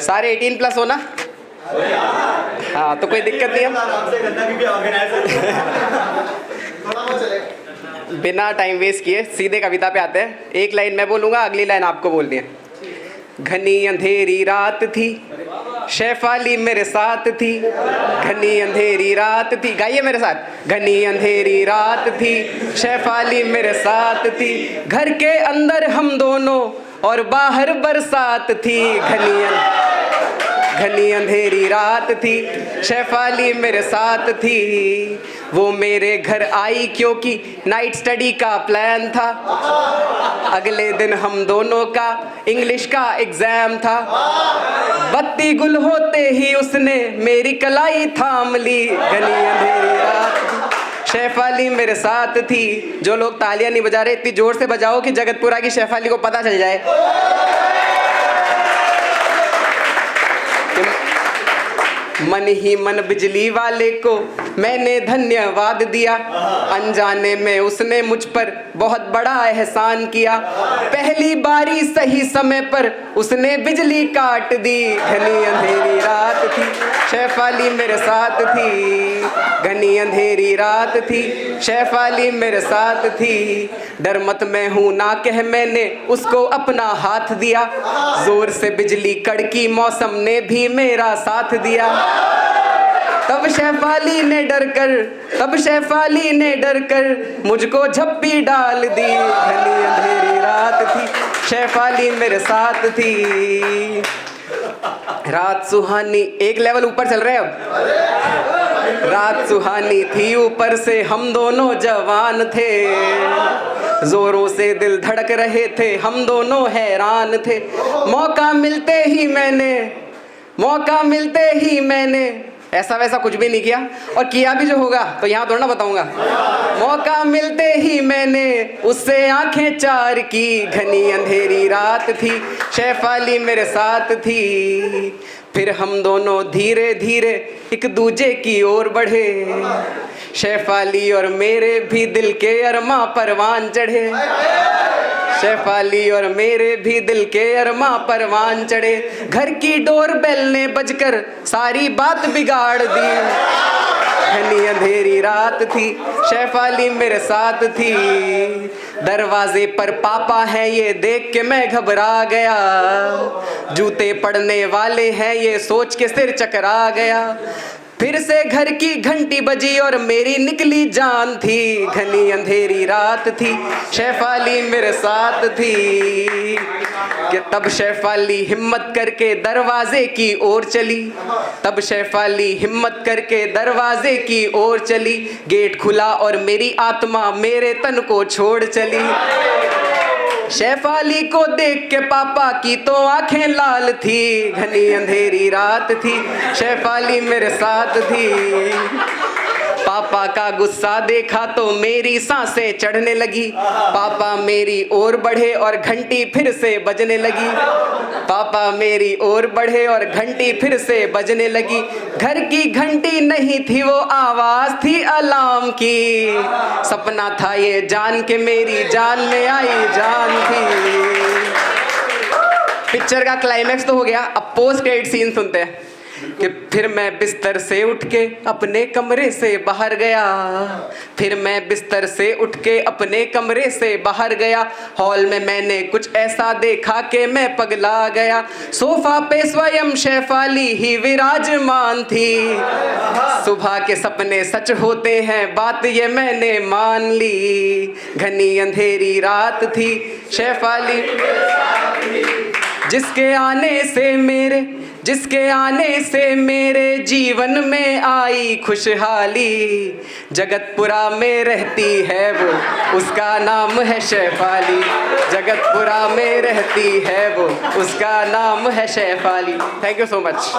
सारे 18+ हो ना? हाँ, तो कोई दिक्कत नहीं है। बिना टाइम वेस्ट किए सीधे कविता पे आते हैं। एक लाइन मैं बोलूँगा, अगली लाइन आपको बोलनी है। घनी अंधेरी रात थी, शेफाली मेरे साथ थी। घनी अंधेरी रात थी, गाइए मेरे साथ। घनी अंधेरी रात थी, शेफाली मेरे साथ थी। घर के अंदर हम दोनों और बाहर बरसात थी। घनी अंधेरी रात थी, शेफाली मेरे साथ थी। वो मेरे घर आई क्योंकि नाइट स्टडी का प्लान था। अगले दिन हम दोनों का इंग्लिश का एग्जाम था। बत्ती गुल होते ही उसने मेरी कलाई थाम ली। घनी अंधेरी रात थी, शेफाली मेरे साथ थी। जो लोग तालियां नहीं बजा रहे, इतनी जोर से बजाओ कि जगतपुरा की शेफाली को पता चल जाए। मन ही मन बिजली वाले को मैंने धन्यवाद दिया। अनजाने में उसने मुझ पर बहुत बड़ा एहसान किया। पहली बारी सही समय पर उसने बिजली काट दी। घनी अंधेरी रात थी, शेफाली मेरे साथ थी। घनी अंधेरी रात थी, शेफाली मेरे साथ थी। डर मत मैं हूँ ना कह मैंने उसको अपना हाथ दिया। जोर से बिजली कड़की, मौसम ने भी मेरा साथ दिया। तब शेफाली ने डर कर मुझको झप्पी डाल दी। घनी अंधेरी रात थी, शेफाली मेरे साथ थी। रात सुहानी, एक लेवल ऊपर चल रहे हैं अब। रात सुहानी थी, ऊपर से हम दोनों जवान थे। जोरों से दिल धड़क रहे थे, हम दोनों हैरान थे। मौका मिलते ही मैंने ऐसा वैसा कुछ भी नहीं किया, और किया भी जो होगा तो यहाँ थोड़ा ना बताऊंगा। मौका मिलते ही मैंने उससे आंखें चार की। घनी अंधेरी रात थी, शेफाली मेरे साथ थी। फिर हम दोनों धीरे धीरे एक दूजे की ओर बढ़े। शेफाली और मेरे भी दिल के अरमा परवान चढ़े। शेफाली और मेरे भी दिल के अरमा परवान चढ़े। घर की डोरबेल ने बजकर सारी बात बिगाड़ दी। घनी अंधेरी रात थी, शेफाली मेरे साथ थी। दरवाजे पर पापा हैं ये देख के मैं घबरा गया। जूते पड़ने वाले हैं ये सोच के सिर चकरा गया। फिर से घर की घंटी बजी और मेरी निकली जान थी। घनी अंधेरी रात थी, शेफाली मेरे साथ थी। कि तब शेफाली हिम्मत करके दरवाजे की ओर चली। तब शेफाली हिम्मत करके दरवाजे की ओर चली। गेट खुला और मेरी आत्मा मेरे तन को छोड़ चली। शेफाली को देख के पापा की तो आंखें लाल थी। घनी अंधेरी रात थी, शेफाली मेरे साथ थी। पापा का गुस्सा देखा तो मेरी सांसें चढ़ने लगी। पापा मेरी ओर बढ़े और घंटी फिर से बजने लगी। पापा मेरी ओर बढ़े और घंटी फिर से बजने लगी। घर की घंटी नहीं थी वो आवाज थी अलार्म की। सपना था ये जान के मेरी जान में आई जान थी। पिक्चर का क्लाइमैक्स तो हो गया, अब पोस्ट क्रेडिट सीन सुनते हैं। कि फिर मैं बिस्तर से उठ के अपने कमरे से बाहर गया। फिर मैं बिस्तर से उठ के अपने कमरे से बाहर गया। हॉल में मैंने कुछ ऐसा देखा कि मैं पगला गया। सोफा पे स्वयं शेफाली ही विराजमान थी। सुबह के सपने सच होते हैं, बात ये मैंने मान ली। घनी अंधेरी रात थी, शेफाली जिसके आने से मेरे जीवन में आई खुशहाली। जगतपुरा में रहती है वो, उसका नाम है शेफाली। जगतपुरा में रहती है वो, उसका नाम है Shefali. Thank you so much.